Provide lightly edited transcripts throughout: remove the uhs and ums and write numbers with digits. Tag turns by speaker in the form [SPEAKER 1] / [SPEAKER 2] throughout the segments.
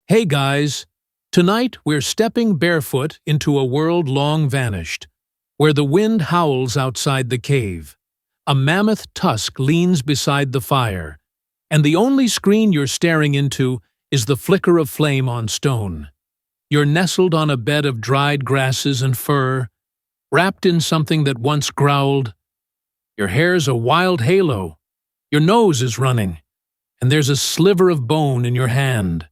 [SPEAKER 1] Hey guys, tonight we're stepping barefoot into a world long vanished, where the wind howls outside the cave. A mammoth tusk leans beside the fire, and the only screen you're staring into is the flicker of flame on stone. You're nestled on a bed of dried grasses and fur, wrapped in something that once growled. Your hair's a wild halo, your nose is running, and there's a sliver of bone in your hand.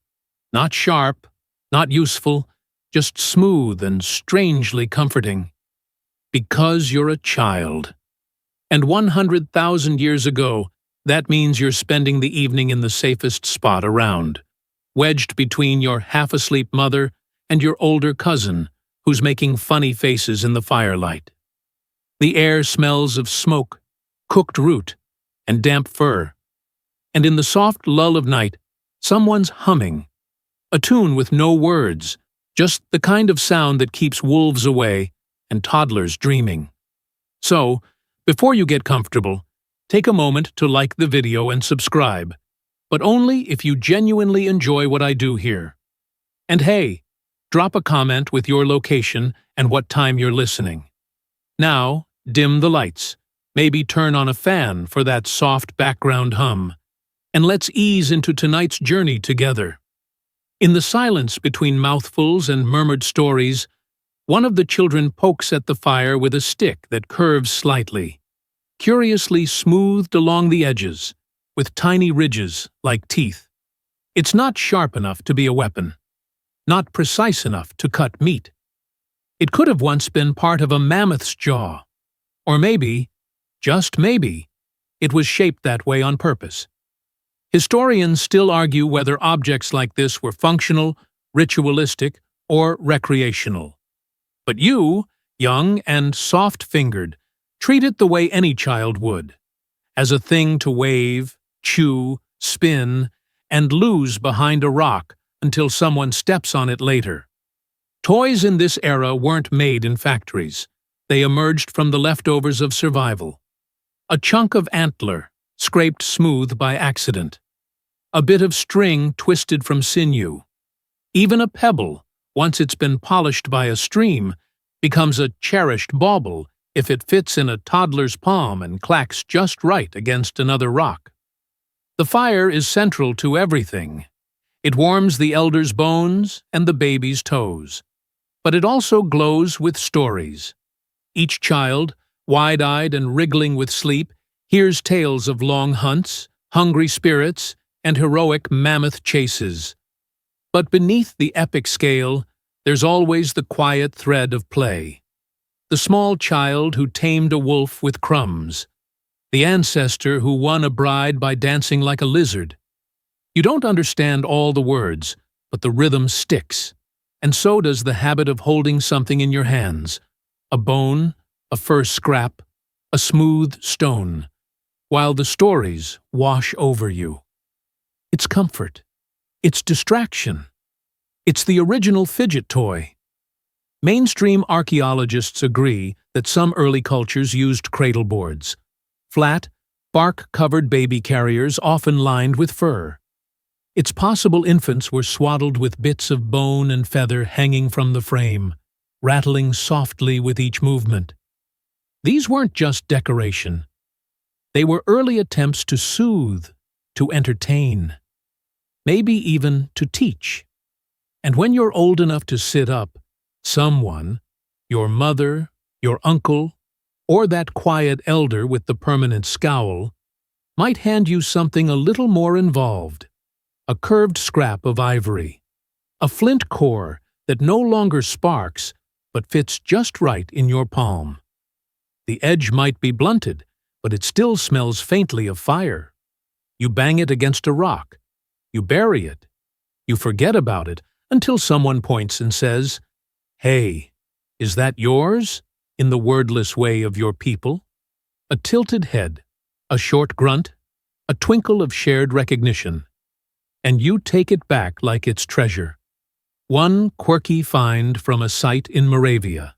[SPEAKER 1] Not sharp, not useful, just smooth and strangely comforting. Because you're a child. And 100,000 years ago, that means you're spending the evening in the safest spot around, wedged between your half-asleep mother and your older cousin, who's making funny faces in the firelight. The air smells of smoke, cooked root, and damp fur. And in the soft lull of night, someone's humming. A tune with no words, just the kind of sound that keeps wolves away and toddlers dreaming. So, before you get comfortable, take a moment to like the video and subscribe, but only if you genuinely enjoy what I do here. And hey, drop a comment with your location and what time you're listening. Now, dim the lights, maybe turn on a fan for that soft background hum, and let's ease into tonight's journey together. In the silence between mouthfuls and murmured stories, one of the children pokes at the fire with a stick that curves slightly, curiously smoothed along the edges, with tiny ridges like teeth. It's not sharp enough to be a weapon, not precise enough to cut meat. It could have once been part of a mammoth's jaw, or maybe, just maybe, it was shaped that way on purpose. Historians still argue whether objects like this were functional, ritualistic, or recreational. But you, young and soft-fingered, treat it the way any child would, as a thing to wave, chew, spin, and lose behind a rock until someone steps on it later. Toys in this era weren't made in factories. They emerged from the leftovers of survival. A chunk of antler, scraped smooth by accident. A bit of string twisted from sinew. Even a pebble, once it's been polished by a stream, becomes a cherished bauble if it fits in a toddler's palm and clacks just right against another rock. The fire is central to everything. It warms the elder's bones and the baby's toes. But it also glows with stories. Each child, wide-eyed and wriggling with sleep, hears tales of long hunts, hungry spirits, and heroic mammoth chases. But beneath the epic scale, there's always the quiet thread of play. The small child who tamed a wolf with crumbs. The ancestor who won a bride by dancing like a lizard. You don't understand all the words, but the rhythm sticks. And so does the habit of holding something in your hands. A bone, a fur scrap, a smooth stone, while the stories wash over you. It's comfort. It's distraction. It's the original fidget toy. Mainstream archaeologists agree that some early cultures used cradle boards. Flat, bark-covered baby carriers often lined with fur. It's possible infants were swaddled with bits of bone and feather hanging from the frame, rattling softly with each movement. These weren't just decoration. They were early attempts to soothe, to entertain, maybe even to teach. And when you're old enough to sit up, someone, your mother, your uncle, or that quiet elder with the permanent scowl, might hand you something a little more involved. A curved scrap of ivory. A flint core that no longer sparks, but fits just right in your palm. The edge might be blunted, but it still smells faintly of fire. You bang it against a rock. You bury it. You forget about it until someone points and says, "Hey, is that yours?" in the wordless way of your people. A tilted head, a short grunt, a twinkle of shared recognition. And you take it back like it's treasure. One quirky find from a site in Moravia.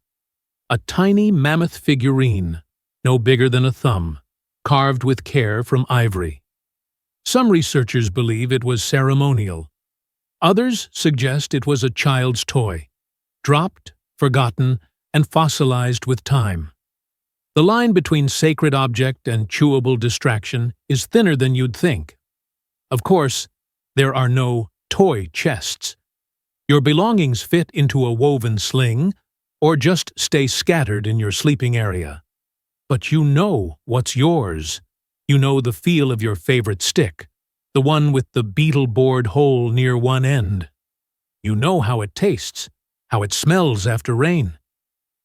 [SPEAKER 1] A tiny mammoth figurine, no bigger than a thumb, carved with care from ivory. Some researchers believe it was ceremonial. Others suggest it was a child's toy, dropped, forgotten, and fossilized with time. The line between sacred object and chewable distraction is thinner than you'd think. Of course, there are no toy chests. Your belongings fit into a woven sling, or just stay scattered in your sleeping area. But you know what's yours. You know the feel of your favorite stick, the one with the beetle-bored hole near one end. You know how it tastes, how it smells after rain.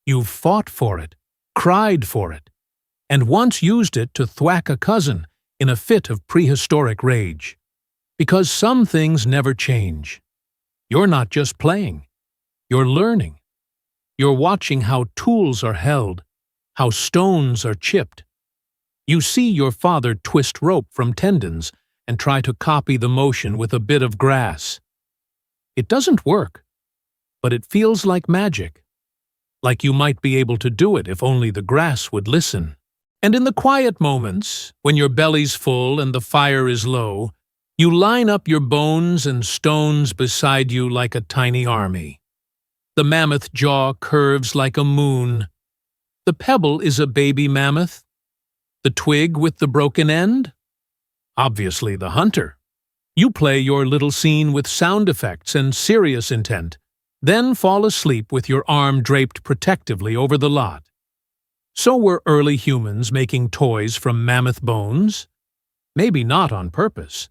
[SPEAKER 1] You've fought for it, cried for it, and once used it to thwack a cousin in a fit of prehistoric rage. Because some things never change. You're not just playing. You're learning. You're watching how tools are held, how stones are chipped. You see your father twist rope from tendons and try to copy the motion with a bit of grass. It doesn't work, but it feels like magic. Like you might be able to do it if only the grass would listen. And in the quiet moments, when your belly's full and the fire is low, you line up your bones and stones beside you like a tiny army. The mammoth jaw curves like a moon. The pebble is a baby mammoth. The twig with the broken end? Obviously the hunter. You play your little scene with sound effects and serious intent, then fall asleep with your arm draped protectively over the lot. So were early humans making toys from mammoth bones? Maybe not on purpose.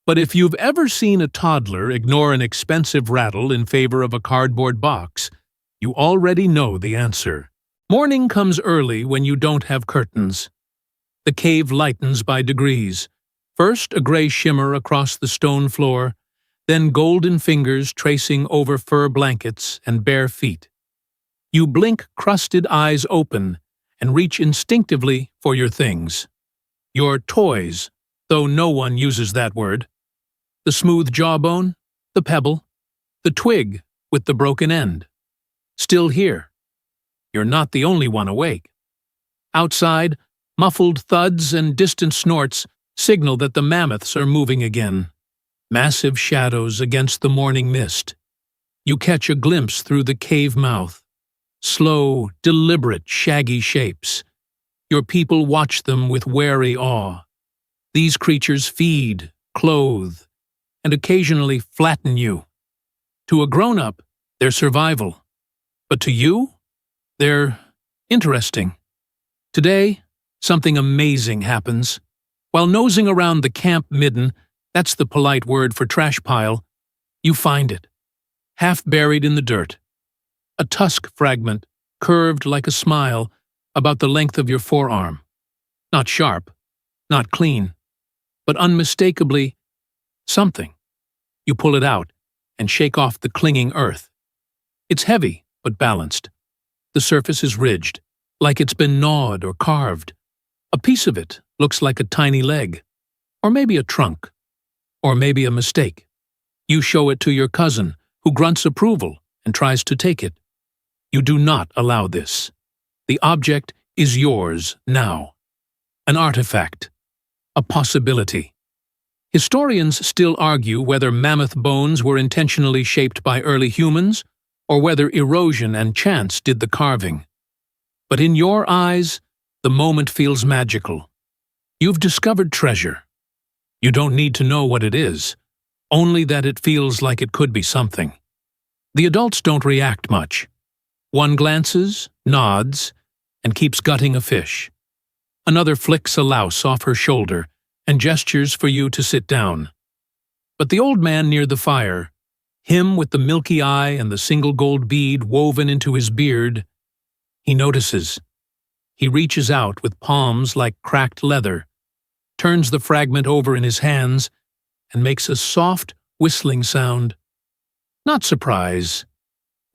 [SPEAKER 1] But if you've ever seen a toddler ignore an expensive rattle in favor of a cardboard box, you already know the answer. Morning comes early when you don't have curtains. The cave lightens by degrees. First a gray shimmer across the stone floor, then golden fingers tracing over fur blankets and bare feet. You blink crusted eyes open and reach instinctively for your things. Your toys, though no one uses that word. The smooth jawbone, the pebble, the twig with the broken end. Still here. You're not the only one awake. Outside, muffled thuds and distant snorts signal that the mammoths are moving again. Massive shadows against the morning mist. You catch a glimpse through the cave mouth. Slow, deliberate, shaggy shapes. Your people watch them with wary awe. These creatures feed, clothe, and occasionally flatten you. To a grown-up, they're survival. But to you, they're interesting. Today, something amazing happens. While nosing around the camp midden, that's the polite word for trash pile, you find it, half buried in the dirt. A tusk fragment, curved like a smile, about the length of your forearm. Not sharp, not clean, but unmistakably something. You pull it out and shake off the clinging earth. It's heavy, but balanced. The surface is ridged, like it's been gnawed or carved. A piece of it looks like a tiny leg, or maybe a trunk, or maybe a mistake. You show it to your cousin, who grunts approval and tries to take it. You do not allow this. The object is yours now. An artifact. A possibility. Historians still argue whether mammoth bones were intentionally shaped by early humans, or whether erosion and chance did the carving. But in your eyes, the moment feels magical. You've discovered treasure. You don't need to know what it is, only that it feels like it could be something. The adults don't react much. One glances, nods, and keeps gutting a fish. Another flicks a louse off her shoulder and gestures for you to sit down. But the old man near the fire, him with the milky eye and the single gold bead woven into his beard, he notices. He reaches out with palms like cracked leather, turns the fragment over in his hands, and makes a soft, whistling sound. Not surprise.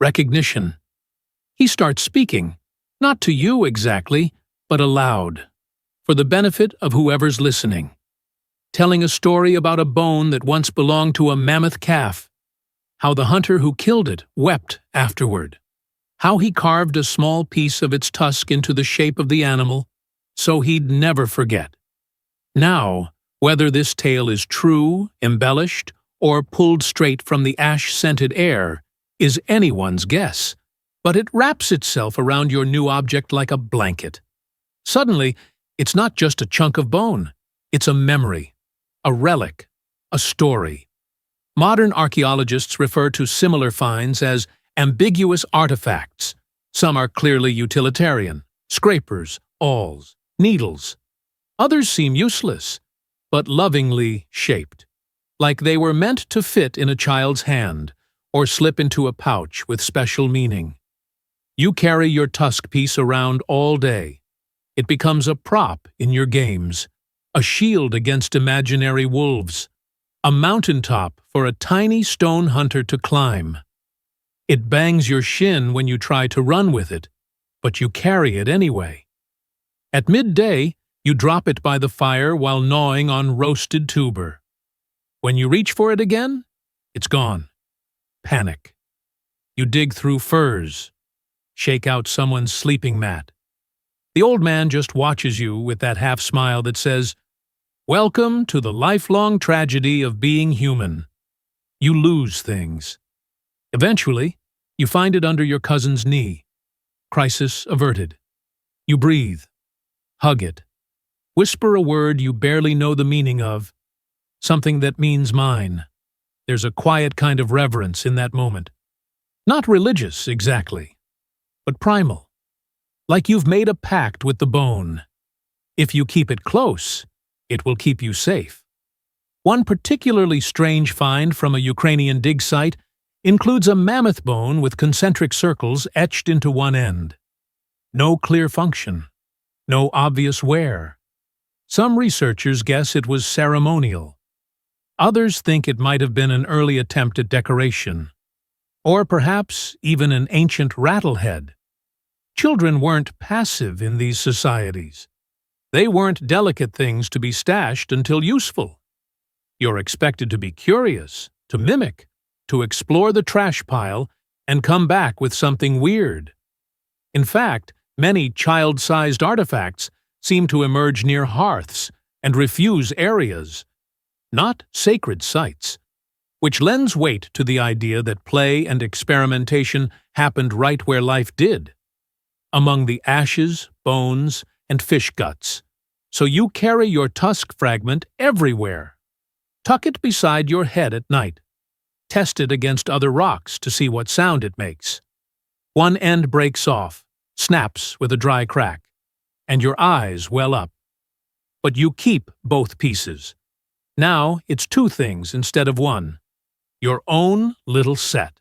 [SPEAKER 1] Recognition. He starts speaking, not to you exactly, but aloud, for the benefit of whoever's listening. Telling a story about a bone that once belonged to a mammoth calf, how the hunter who killed it wept afterward, how he carved a small piece of its tusk into the shape of the animal so he'd never forget. Now, whether this tale is true, embellished, or pulled straight from the ash-scented air, is anyone's guess, but it wraps itself around your new object like a blanket. Suddenly, it's not just a chunk of bone. It's a memory, a relic, a story. Modern archaeologists refer to similar finds as ambiguous artifacts. Some are clearly utilitarian, scrapers, awls, needles. Others seem useless, but lovingly shaped, like they were meant to fit in a child's hand or slip into a pouch with special meaning. You carry your tusk piece around all day. It becomes a prop in your games, a shield against imaginary wolves, a mountaintop for a tiny stone hunter to climb. It bangs your shin when you try to run with it, but you carry it anyway. At midday, you drop it by the fire while gnawing on roasted tuber. When you reach for it again, it's gone. Panic. You dig through furs, shake out someone's sleeping mat. The old man just watches you with that half-smile that says, "Welcome to the lifelong tragedy of being human." You lose things. Eventually, you find it under your cousin's knee. Crisis averted. You breathe. Hug it. Whisper a word you barely know the meaning of, something that means mine. There's a quiet kind of reverence in that moment. Not religious, exactly, but primal. Like you've made a pact with the bone. If you keep it close, it will keep you safe. One particularly strange find from a Ukrainian dig site includes a mammoth bone with concentric circles etched into one end. No clear function. No obvious wear. Some researchers guess it was ceremonial. Others think it might have been an early attempt at decoration. Or perhaps even an ancient rattlehead. Children weren't passive in these societies. They weren't delicate things to be stashed until useful. You're expected to be curious, to mimic, to explore the trash pile and come back with something weird. In fact, many child-sized artifacts seem to emerge near hearths and refuse areas, not sacred sites, which lends weight to the idea that play and experimentation happened right where life did, among the ashes, bones, and fish guts. So you carry your tusk fragment everywhere. Tuck it beside your head at night. Test it against other rocks to see what sound it makes. One end breaks off, snaps with a dry crack, and your eyes well up. But you keep both pieces. Now it's two things instead of one. Your own little set.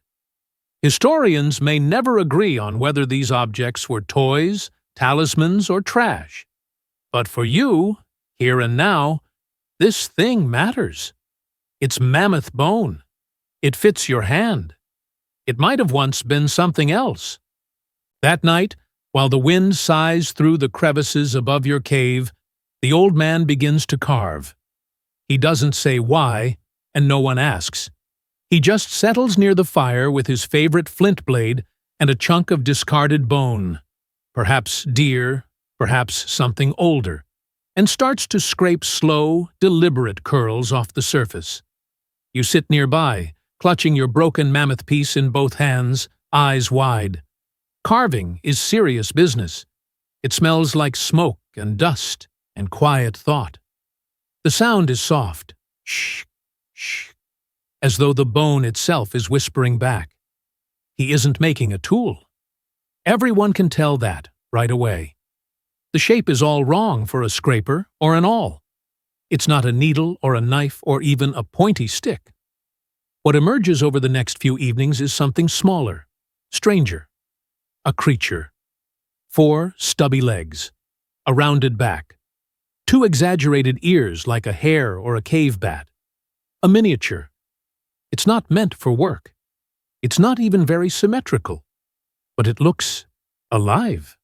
[SPEAKER 1] Historians may never agree on whether these objects were toys, talismans, or trash. But for you, here and now, this thing matters. It's mammoth bone. It fits your hand. It might have once been something else. That night, while the wind sighs through the crevices above your cave, the old man begins to carve. He doesn't say why, and no one asks. He just settles near the fire with his favorite flint blade and a chunk of discarded bone, perhaps deer, perhaps something older, and starts to scrape slow, deliberate curls off the surface. You sit nearby, clutching your broken mammoth piece in both hands, eyes wide. Carving is serious business. It smells like smoke and dust and quiet thought. The sound is soft, shh, shh, as though the bone itself is whispering back. He isn't making a tool. Everyone can tell that right away. The shape is all wrong for a scraper or an awl. It's not a needle or a knife or even a pointy stick. What emerges over the next few evenings is something smaller, stranger. A creature. 4 stubby legs. A rounded back. 2 exaggerated ears like a hare or a cave bat. A miniature. It's not meant for work. It's not even very symmetrical. But it looks alive.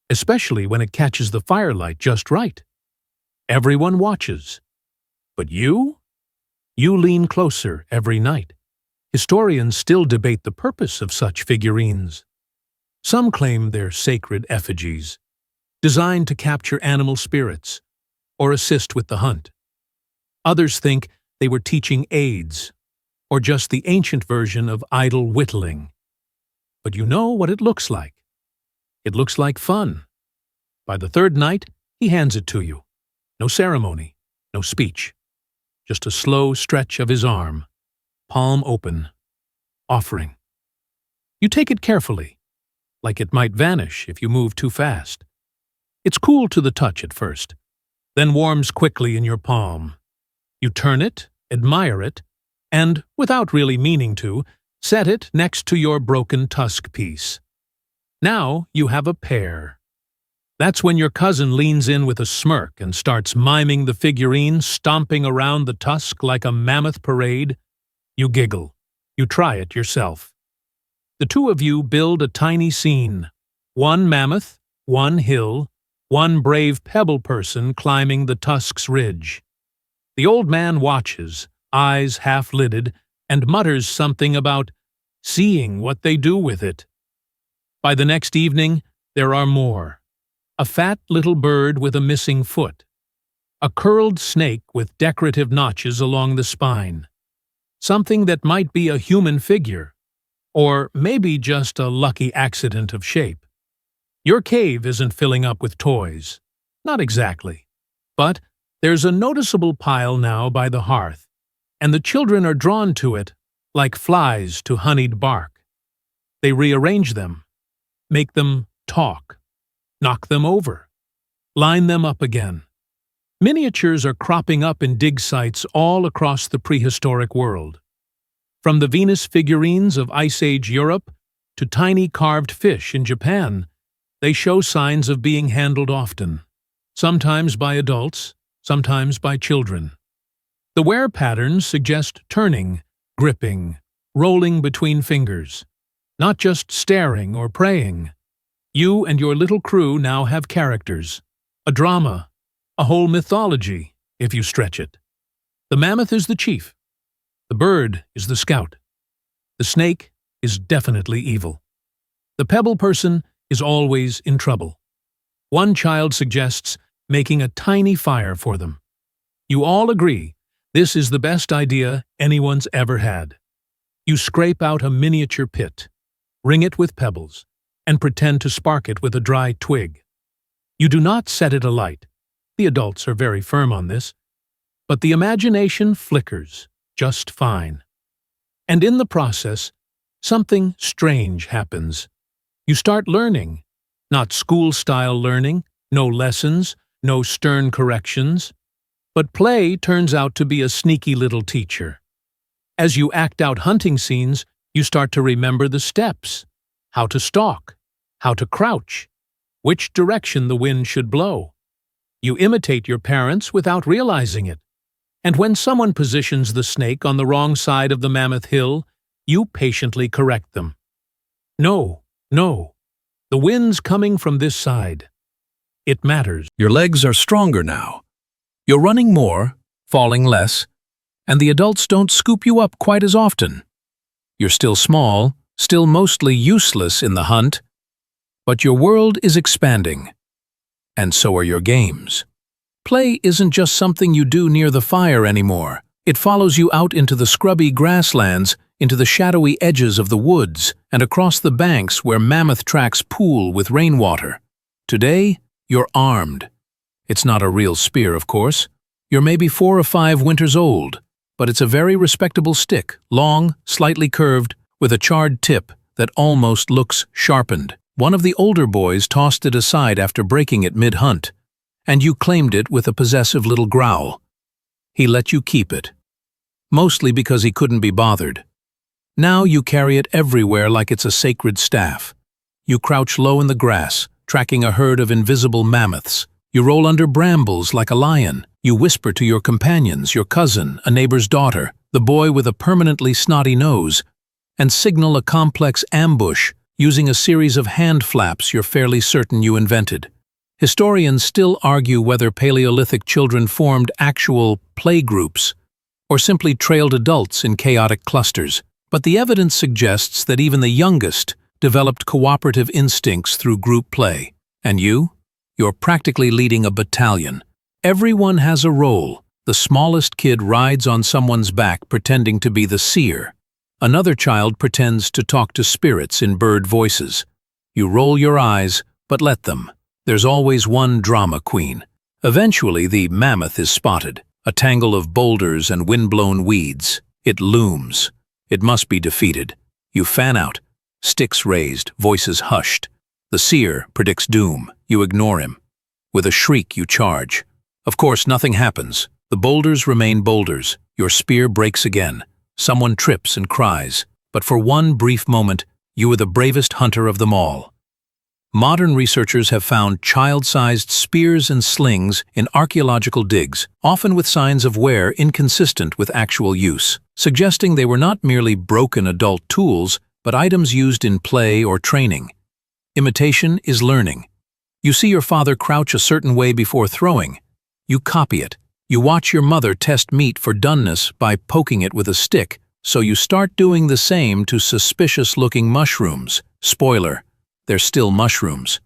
[SPEAKER 1] Especially when it catches the firelight just right. Everyone watches. But you? You lean closer every night. Historians still debate the purpose of such figurines. Some claim they're sacred effigies, designed to capture animal spirits or assist with the hunt. Others think they were teaching aids or just the ancient version of idle whittling. But you know what it looks like. It looks like fun. By the third night, he hands it to you. No ceremony, no speech. Just a slow stretch of his arm, palm open, offering. You take it carefully, like it might vanish if you move too fast. It's cool to the touch at first, then warms quickly in your palm. You turn it, admire it, and, without really meaning to, set it next to your broken tusk piece. Now you have a pair. That's when your cousin leans in with a smirk and starts miming the figurine stomping around the tusk like a mammoth parade. You giggle. You try it yourself. The two of you build a tiny scene. One mammoth, one hill, one brave pebble person climbing the tusk's ridge. The old man watches, eyes half-lidded, and mutters something about seeing what they do with it. By the next evening, there are more. A fat little bird with a missing foot. A curled snake with decorative notches along the spine. Something that might be a human figure, or maybe just a lucky accident of shape. Your cave isn't filling up with toys. Not exactly. But there's a noticeable pile now by the hearth, and the children are drawn to it like flies to honeyed bark. They rearrange them, make them talk, knock them over, line them up again. Miniatures are cropping up in dig sites all across the prehistoric world. From the Venus figurines of Ice Age Europe to tiny carved fish in Japan, they show signs of being handled often, sometimes by adults, sometimes by children. The wear patterns suggest turning, gripping, rolling between fingers, not just staring or praying. You and your little crew now have characters, a drama, a whole mythology, if you stretch it. The mammoth is the chief. The bird is the scout. The snake is definitely evil. The pebble person is always in trouble. One child suggests making a tiny fire for them. You all agree this is the best idea anyone's ever had. You scrape out a miniature pit, ring it with pebbles, and pretend to spark it with a dry twig. You do not set it alight. The adults are very firm on this. But the imagination flickers just fine. And in the process, something strange happens. You start learning. Not school-style learning, no lessons, no stern corrections. But play turns out to be a sneaky little teacher. As you act out hunting scenes, you start to remember the steps, how to stalk, how to crouch, which direction the wind should blow. You imitate your parents without realizing it. And when someone positions the snake on the wrong side of the mammoth hill, you patiently correct them. No, no, the wind's coming from this side. It matters.
[SPEAKER 2] Your legs are stronger now. You're running more, falling less, and the adults don't scoop you up quite as often. You're still small, still mostly useless in the hunt, but your world is expanding. And so are your games. Play isn't just something you do near the fire anymore. It follows you out into the scrubby grasslands, into the shadowy edges of the woods, and across the banks where mammoth tracks pool with rainwater. Today, you're armed. It's not a real spear, of course. You're maybe 4 or 5 winters old, but it's a very respectable stick, long, slightly curved, with a charred tip that almost looks sharpened. One of the older boys tossed it aside after breaking it mid-hunt, and you claimed it with a possessive little growl. He let you keep it, mostly because he couldn't be bothered. Now you carry it everywhere like it's a sacred staff. You crouch low in the grass, tracking a herd of invisible mammoths. You roll under brambles like a lion. You whisper to your companions, your cousin, a neighbor's daughter, the boy with a permanently snotty nose, and signal a complex ambush using a series of hand flaps you're fairly certain you invented. Historians still argue whether Paleolithic children formed actual playgroups or simply trailed adults in chaotic clusters, but the evidence suggests that even the youngest developed cooperative instincts through group play. And you're practically leading a battalion. Everyone has a role, The smallest kid rides on someone's back pretending to be the seer. Another child pretends to talk to spirits in bird voices. You roll your eyes, but let them. There's always one drama queen. Eventually, the mammoth is spotted, a tangle of boulders and wind-blown weeds. It looms. It must be defeated. You fan out, sticks raised, voices hushed. The seer predicts doom. You ignore him. With a shriek, you charge. Of course, nothing happens. The boulders remain boulders. Your spear breaks again. Someone trips and cries. But for one brief moment, you are the bravest hunter of them all. Modern researchers have found child-sized spears and slings in archaeological digs, often with signs of wear inconsistent with actual use, suggesting they were not merely broken adult tools, but items used in play or training. Imitation is learning. You see your father crouch a certain way before throwing. You copy it. You watch your mother test meat for doneness by poking it with a stick, so you start doing the same to suspicious-looking mushrooms. Spoiler, they're still mushrooms.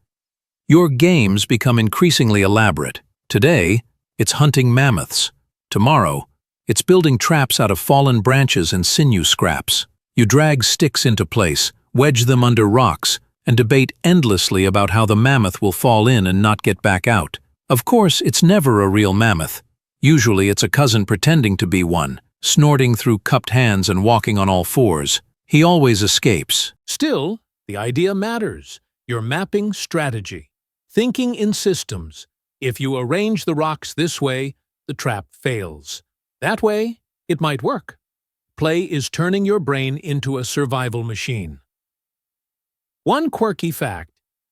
[SPEAKER 2] Your games become increasingly elaborate. Today, it's hunting mammoths. Tomorrow, it's building traps out of fallen branches and sinew scraps. You drag sticks into place, wedge them under rocks, and debate endlessly about how the mammoth will fall in and not get back out. Of course, it's never a real mammoth. Usually it's a cousin pretending to be one, snorting through cupped hands and walking on all fours. He always escapes.
[SPEAKER 1] Still, the idea matters. Your mapping strategy. Thinking in systems. If you arrange the rocks this way, the trap fails. That way, it might work. Play is turning your brain into a survival machine. One quirky fact.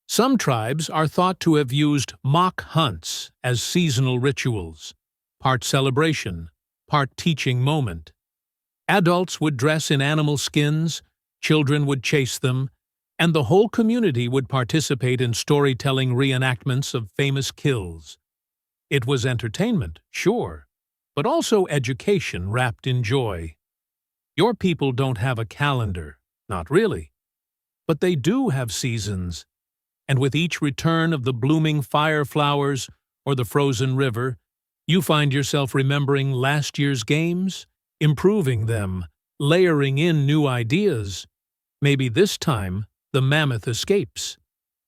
[SPEAKER 1] Some tribes are thought to have used mock hunts as seasonal rituals. Part celebration, part teaching moment. Adults would dress in animal skins, children would chase them, and the whole community would participate in storytelling reenactments of famous kills. It was entertainment, sure, but also education wrapped in joy. Your people don't have a calendar, not really. But they do have seasons, and with each return of the blooming fire flowers or the frozen river, you find yourself remembering last year's games, improving them, layering in new ideas. Maybe this time, the mammoth escapes.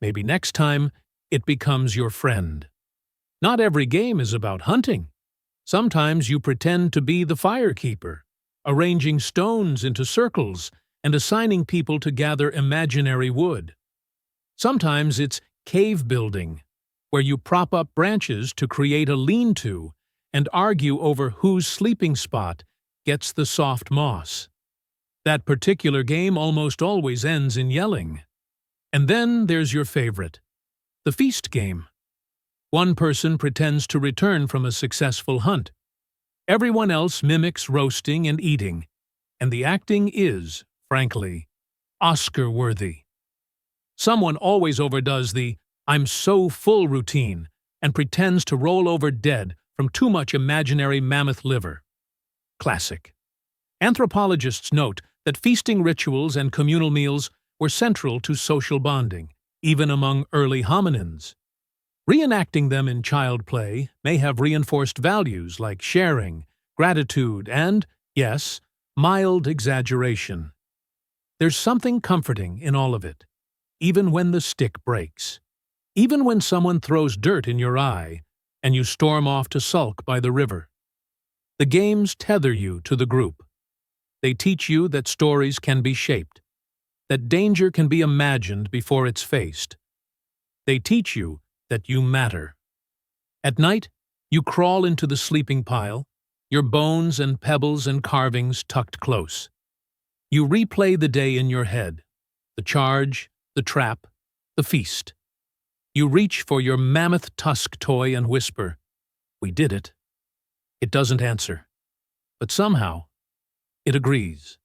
[SPEAKER 1] Maybe next time, it becomes your friend. Not every game is about hunting. Sometimes you pretend to be the firekeeper, arranging stones into circles and assigning people to gather imaginary wood. Sometimes it's cave building, where you prop up branches to create a lean-to and argue over whose sleeping spot gets the soft moss. That particular game almost always ends in yelling. And then there's your favorite, the feast game. One person pretends to return from a successful hunt. Everyone else mimics roasting and eating, and the acting is, frankly, Oscar-worthy. Someone always overdoes the "I'm so full" routine and pretends to roll over dead from too much imaginary mammoth liver. Classic. Anthropologists note that feasting rituals and communal meals were central to social bonding, even among early hominins. Reenacting them in child play may have reinforced values like sharing, gratitude, and, yes, mild exaggeration. There's something comforting in all of it. Even when the stick breaks. Even when someone throws dirt in your eye and you storm off to sulk by the river. The games tether you to the group. They teach you that stories can be shaped, that danger can be imagined before it's faced. They teach you that you matter. At night, you crawl into the sleeping pile, your bones and pebbles and carvings tucked close. You replay the day in your head, the charge, the trap, the feast. You reach for your mammoth tusk toy and whisper, "We did it." It doesn't answer, but somehow it agrees.